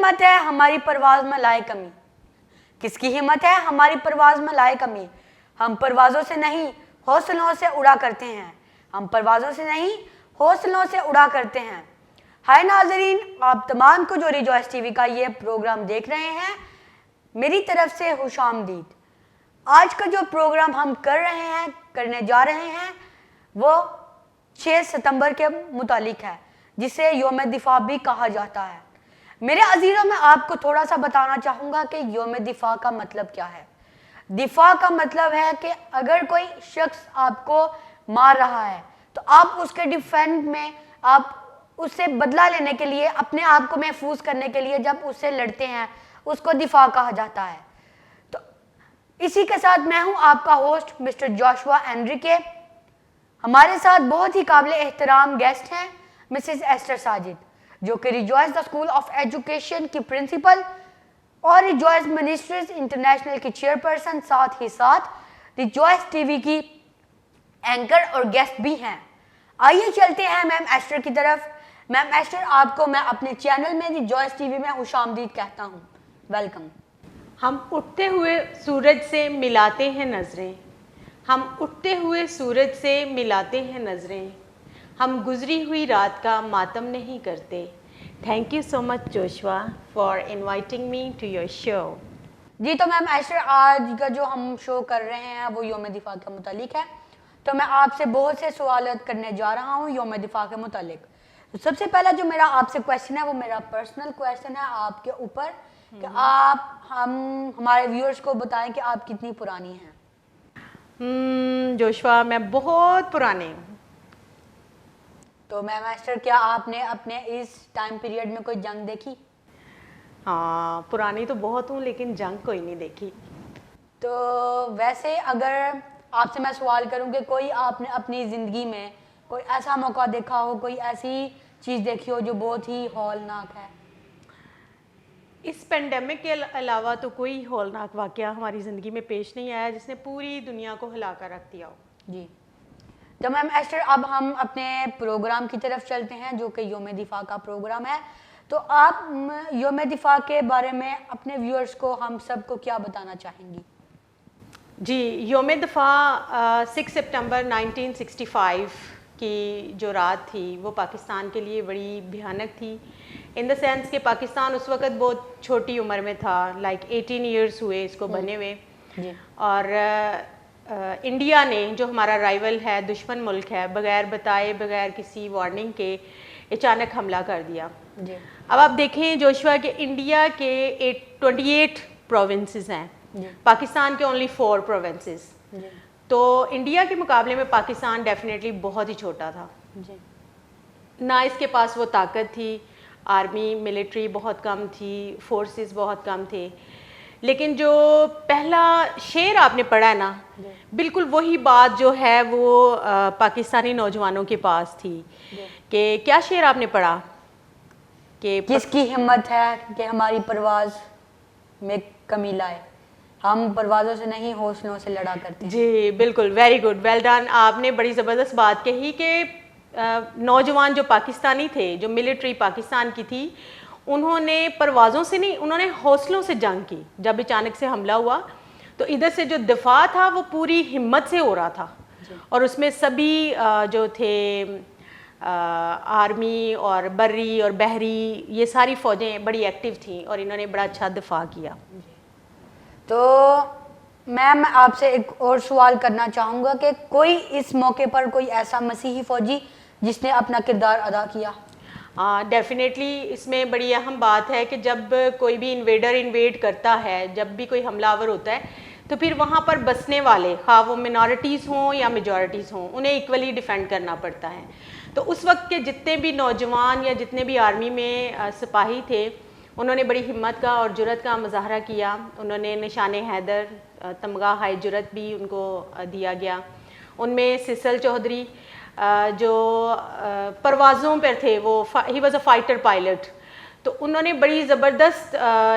हिम्मत है हमारी परवाज़ में लाए कमी? किसकी हिम्मत है हमारी परवाज़ में लाए कमी? हम परवाज़ों से नहीं हौसलों से उड़ा करते हैं। हम परवाज़ों से नहीं हौसलों से उड़ा करते हैं। हाय नाज़रीन, आप तमाम को जो रिजॉइस टीवी का ये प्रोग्राम देख रहे हैं, मेरी तरफ से खुशामदीद। आज का जो प्रोग्राम हम करने जा रहे हैं वो 6 सितंबर के मुतालिक है, जिसे यौम दिफा भी कहा जाता है। मेरे अजीज़ों, मैं आपको थोड़ा सा बताना चाहूँगा कि यौम दिफा का मतलब क्या है। दिफा का मतलब है कि अगर कोई शख्स आपको मार रहा है तो आप उसके डिफेंड में, आप उससे बदला लेने के लिए, अपने आप को महफूज करने के लिए जब उससे लड़ते हैं, उसको दिफा कहा जाता है। तो इसी के साथ मैं हूं आपका होस्ट मिस्टर जोशुआ एनरिके। हमारे साथ बहुत ही काबिल एहतराम गेस्ट हैं मिसेस एस्टर साजिद, जो कि rejoice the school of education की प्रिंसिपल और रिजॉइस मिनिस्ट्रीज इंटरनेशनल की चेयरपर्सन, साथ ही साथ रिजॉइस टीवी की एंकर और गेस्ट भी हैं। आइए चलते हैं मैम एस्टर की तरफ। मैम एस्टर, आपको मैं अपने चैनल में रिजॉइस टीवी में खुशामदीद कहता हूँ। वेलकम। हम उठते हुए सूरज से मिलाते हैं नज़रें, हम उठते हुए सूरज से मिलाते हैं नज़रें, हम गुजरी हुई रात का मातम नहीं करते। Thank you so much Joshua for inviting me to your show. जी, तो मैम एस्टर, आज का जो हम शो कर रहे हैं वो यौम दिफा के मुतालिक है। तो मैं आपसे बहुत से सवाल करने जा रहा हूँ यौम दिफा के मुतालिक। तो सबसे पहला जो मेरा आपसे क्वेश्चन है वो मेरा पर्सनल क्वेश्चन है आपके ऊपर, कि आप हमारे व्यूअर्स को बताएं कि आप कितनी पुरानी हैं। जोशुआ, मैं बहुत पुरानी हूँ। तो मैम एस्टर, क्या आपने अपने इस टाइम पीरियड में कोई जंग देखी? हाँ, पुरानी तो बहुत हूँ लेकिन जंग कोई नहीं देखी। तो वैसे अगर आपसे मैं सवाल करूँ कि कोई आपने अपनी ज़िंदगी में कोई ऐसा मौका देखा हो, कोई ऐसी चीज़ देखी हो जो बहुत ही हौलनाक है? इस पेंडेमिक के अलावा तो कोई हौलनाक वाक़या हमारी ज़िंदगी में पेश नहीं आया जिसने पूरी दुनिया को हिला कर रख दिया हो। जी, तो मैम एस्टर, अब हम अपने प्रोग्राम की तरफ चलते हैं जो कि यौम दिफा का प्रोग्राम है। तो आप यौम दिफा के बारे में अपने व्यूअर्स को, हम सबको क्या बताना चाहेंगी? जी, यौम दिफा 6 सितंबर 1965 की जो रात थी वो पाकिस्तान के लिए बड़ी भयानक थी, इन द सेंस कि पाकिस्तान उस वक़्त बहुत छोटी उम्र में था, लाइक 18 ईयर्स हुए इसको बने हुए। और इंडिया ने, जो हमारा राइवल है, दुश्मन मुल्क है, बगैर बताए, बगैर किसी वार्निंग के अचानक हमला कर दिया। अब आप देखें जोशुआ कि इंडिया के 28 प्रोविंसेस हैं, पाकिस्तान के ओनली 4 प्रोविंसेस। तो इंडिया के मुकाबले में पाकिस्तान डेफिनेटली बहुत ही छोटा था। ना इसके पास वो ताकत थी, आर्मी मिलिट्री बहुत कम थी, फोर्सेस बहुत कम थे। लेकिन जो पहला शेर आपने पढ़ा है ना, बिल्कुल वही बात जो है वो पाकिस्तानी नौजवानों के पास थी। कि क्या शेर आपने पढ़ा कि किसकी हिम्मत है कि हमारी परवाज़ में कमी लाए? हम परवाज़ों से नहीं हौसलों से लड़ा करते हैं। जी बिल्कुल, वेरी गुड, वेल डन। आपने बड़ी ज़बरदस्त बात कही कि नौजवान जो पाकिस्तानी थे, जो मिलिट्री पाकिस्तान की थी, उन्होंने परवाज़ों से नहीं, उन्होंने हौसलों से जंग की। जब अचानक से हमला हुआ तो इधर से जो दिफा था वो पूरी हिम्मत से हो रहा था, और उसमें सभी जो थे आर्मी और बर्री और बहरी, ये सारी फ़ौजें बड़ी एक्टिव थीं और इन्होंने बड़ा अच्छा दिफा किया। तो मैम, मैं आपसे एक और सवाल करना चाहूँगा कि कोई इस मौके पर कोई ऐसा मसीही फ़ौजी जिसने अपना किरदार अदा किया? डेफिनेटली इसमें बड़ी अहम बात है कि जब कोई भी इन्वेड करता है, जब भी कोई हमलावर होता है, तो फिर वहाँ पर बसने वाले, हाँ वो मिनॉरिटीज़ हों या मेजॉरिटीज़ हों, उन्हें इक्वली डिफेंड करना पड़ता है। तो उस वक्त के जितने भी नौजवान या जितने भी आर्मी में सिपाही थे, उन्होंने बड़ी हिम्मत का और जुरत का मुजाहरा किया। उन्होंने निशाने हैदर, तमगा हाई जुरत भी उनको दिया गया। उनमें सिसल चौधरी जो परवाज़ों पर थे, वो he was a fighter pilot, तो उन्होंने बड़ी ज़बरदस्त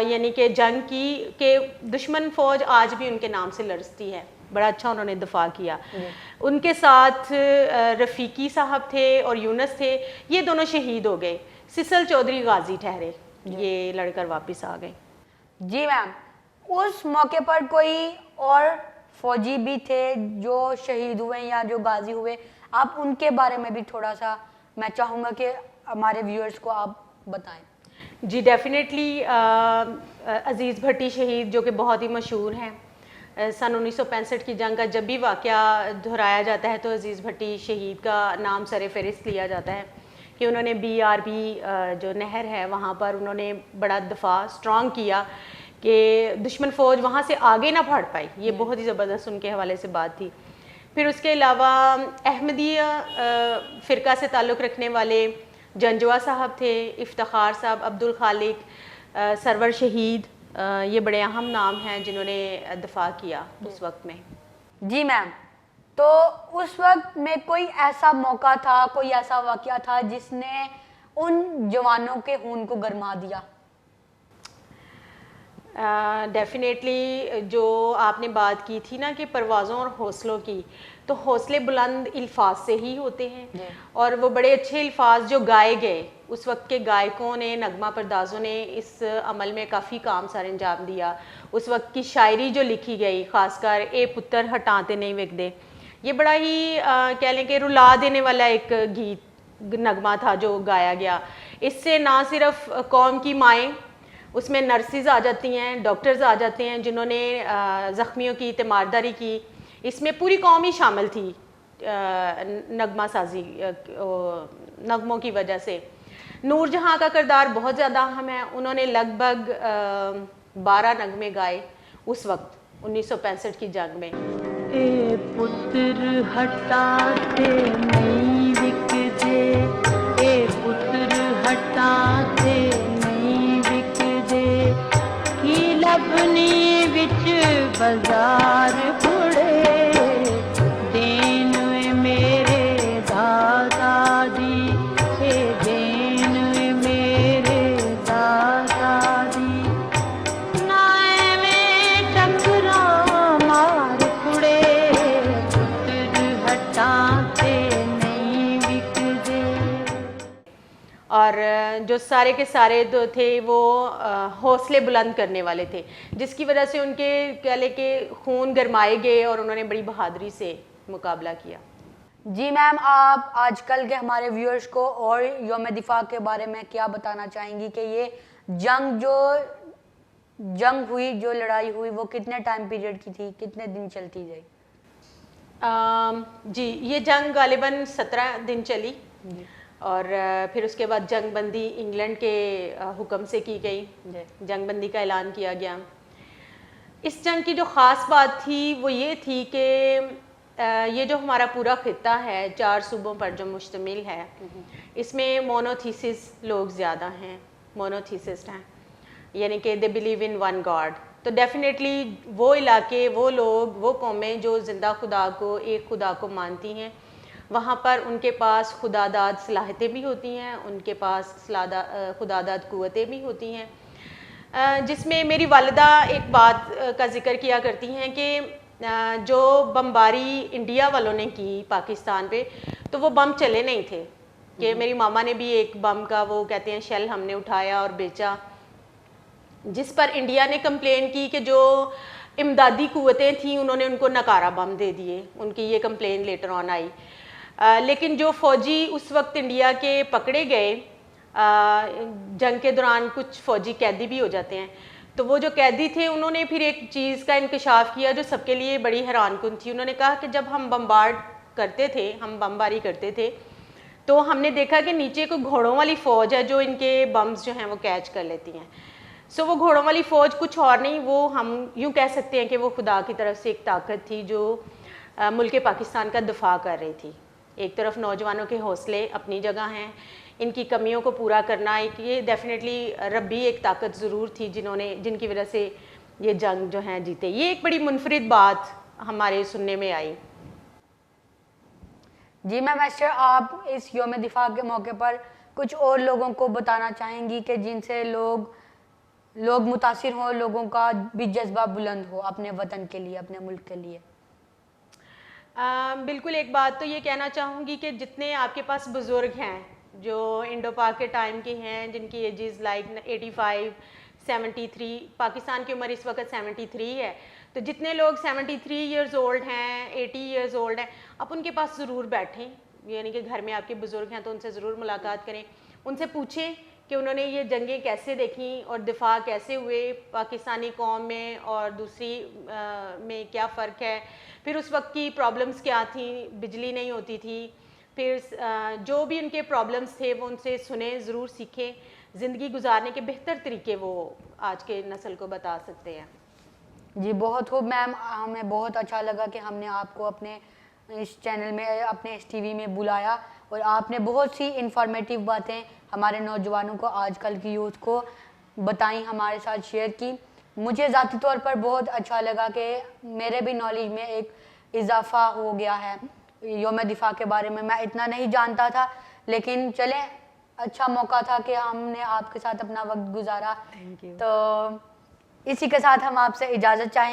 यानी कि जंग की कि दुश्मन फ़ौज आज भी उनके नाम से लड़ती है। बड़ा अच्छा उन्होंने दफा किया। उनके साथ रफ़ीकी साहब थे और यूनस थे, ये दोनों शहीद हो गए। सिसल चौधरी गाजी ठहरे। ये लड़कर वापस आ गए। जी मैम, उस मौके पर कोई और फौजी भी थे जो शहीद हुए या जो गाजी हुए, आप उनके बारे में भी थोड़ा सा मैं चाहूँगा कि हमारे व्यूअर्स को आप बताएं। जी डेफिनेटली अजीज़ भट्टी शहीद जो कि बहुत ही मशहूर हैं, सन 1965 की जंग का जब भी वाक़या दोहराया जाता है तो अजीज़ भट्टी शहीद का नाम सर फ़हरिस्त लिया जाता है कि उन्होंने BRB जो नहर है वहाँ पर उन्होंने बड़ा दफ़ा स्ट्रॉन्ग किया कि दुश्मन फ़ौज वहाँ से आगे ना बढ़ पाई। ये बहुत ही ज़बरदस्त उनके हवाले से बात थी। फिर उसके अलावा अहमदिया फ़िरका से ताल्लुक़ रखने वाले जंजवा साहब थे, इफ्तिखार साहब, अब्दुल खालिक, सरवर शहीद, ये बड़े अहम नाम हैं जिन्होंने दफा किया उस वक्त में। जी मैम, तो उस वक्त में कोई ऐसा मौका था, कोई ऐसा वाक़या था जिसने उन जवानों के खून को गरमा दिया? डेफिनेटली जो आपने बात की थी ना कि परवाज़ों और हौसलों की, तो हौसले बुलंद अल्फाज से ही होते हैं और वो बड़े अच्छे अल्फाज जो गाए गए उस वक्त के गायकों ने, नगमा परदाजों ने इस अमल में काफ़ी काम सर अंजाम दिया। उस वक्त की शायरी जो लिखी गई, ख़ासकर ए पुत्र हटाते नहीं विकदे, ये बड़ा ही कह लें कि रुला देने वाला एक गीत नगमा था जो गाया गया। इससे ना सिर्फ कौम की माएँ, उसमें नर्सिस आ जाती हैं, डॉक्टर्स आ जाते हैं जिन्होंने ज़ख्मियों की तीमारदारी की, इसमें पूरी कौम ही शामिल थी नगमा साजी नगमों की वजह से। नूर जहाँ का किरदार बहुत ज़्यादा अहम है, उन्होंने लगभग 12 नगमे गाए उस वक्त 1965 की जंग में। ए पुत्र हटाते नहीं विकदे, ए पुत्र हटाते नहीं विकदे, की लबनी विच बाजार पुड़े, देन मेरे दादा दी, ए देन मेरे दादा दी, नाए में टकरा मार कुड़े, पुत्र हटाते नहीं विकदे। और जो सारे के सारे जो थे वो हौसले बुलंद करने वाले थे, जिसकी वजह से उनके कह लें कि खून गरमाए गए और उन्होंने बड़ी बहादुरी से मुकाबला किया। जी मैम, आप आजकल के हमारे व्यूअर्स को और यौम दिफा के बारे में क्या बताना चाहेंगी कि ये जंग हुई, जो लड़ाई हुई, वो कितने टाइम पीरियड की थी, कितने दिन चलती रही? जी ये जंग गालिबन 17 दिन चली और फिर उसके बाद जंगबंदी इंग्लैंड के हुक्म से की गई, जंगबंदी का ऐलान किया गया। इस जंग की जो ख़ास बात थी वो ये थी कि ये जो हमारा पूरा खित्ता है 4 सूबों पर जो मुश्तमिल है, इसमें मोनोथीसिस लोग ज़्यादा हैं, मोनोथीसिस्ट हैं, यानी कि they believe in one God. तो डेफिनेटली वो इलाके, वो लोग, वो कौमें जो ज़िंदा खुदा को, एक खुदा को मानती हैं, वहाँ पर उनके पास खुदादाद सलाहियतें भी होती हैं, उनके पास खुदादाद क़ुव्वतें भी होती हैं। जिसमें मेरी वालिदा एक बात का जिक्र किया करती हैं कि जो बमबारी इंडिया वालों ने की पाकिस्तान पे, तो वो बम चले नहीं थे, कि मेरी मामा ने भी एक बम का वो कहते हैं शेल हमने उठाया और बेचा, जिस पर इंडिया ने कंप्लेन की कि जो इमदादी क़ुव्वतें थीं उन्होंने उनको नकारा बम दे दिए, उनकी ये कंप्लेन लेटर ऑन आई। लेकिन जो फ़ौजी उस वक्त इंडिया के पकड़े गए, जंग के दौरान कुछ फ़ौजी कैदी भी हो जाते हैं, तो वो जो कैदी थे उन्होंने फिर एक चीज़ का इंकशाफ किया जो सबके लिए बड़ी हैरानकुन थी। उन्होंने कहा कि जब हम बमबार्ड करते थे, हम बमबारी करते थे, तो हमने देखा कि नीचे कोई घोड़ों वाली फ़ौज है जो इनके बम्स जो हैं वो कैच कर लेती हैं। सो वो घोड़ों वाली फ़ौज कुछ और नहीं, वो हम यूँ कह सकते हैं कि वो खुदा की तरफ से एक ताकत थी जो मुल्क पाकिस्तान का दफा कर रही थी। एक तरफ नौजवानों के हौसले अपनी जगह हैं, इनकी कमियों को पूरा करना एक ये डेफिनेटली रब्बी एक ताकत ज़रूर थी जिनकी वजह से ये जंग जो है जीते। ये एक बड़ी मुनफरिद बात हमारे सुनने में आई। जी मैम, वैसे आप इस यौम दिफा के मौके पर कुछ और लोगों को बताना चाहेंगी कि जिनसे लोग मुतासिर हों, लोगों का भी जज्बा बुलंद हो अपने वतन के लिए, अपने मुल्क के लिए? बिल्कुल, एक बात तो ये कहना चाहूँगी कि जितने आपके पास बुज़ुर्ग हैं जो इंडो पाक के टाइम के हैं, जिनकी एजेस लाइक 85, 73, पाकिस्तान की उम्र इस वक्त 73 है, तो जितने लोग 73 इयर्स ओल्ड हैं, 80 इयर्स ओल्ड हैं, आप उनके पास ज़रूर बैठें, यानी कि घर में आपके बुज़ुर्ग हैं तो उनसे ज़रूर मुलाकात करें, उनसे पूछें कि उन्होंने ये जंगें कैसे देखी और दिफा कैसे हुए, पाकिस्तानी कौम में और दूसरी में क्या फ़र्क है, फिर उस वक्त की प्रॉब्लम्स क्या थी, बिजली नहीं होती थी, फिर जो भी उनके प्रॉब्लम्स थे वो उनसे सुने, ज़रूर सीखें, ज़िंदगी गुजारने के बेहतर तरीके वो आज के नस्ल को बता सकते हैं। जी बहुत खूब मैम, हमें बहुत अच्छा लगा कि हमने आपको अपने इस चैनल में, अपने इस टीवी में बुलाया और आपने बहुत सी इंफॉर्मेटिव बातें हमारे नौजवानों को, आजकल की यूथ को बताई, हमारे साथ शेयर की। मुझे ज़ाती तौर पर बहुत अच्छा लगा कि मेरे भी नॉलेज में एक इजाफ़ा हो गया है यौम दिफा के बारे में। मैं इतना नहीं जानता था, लेकिन चलें, अच्छा मौका था कि हमने आपके साथ अपना वक्त गुजारा। Thank you. तो इसी के साथ हम आपसे इजाज़त चाहेंगे।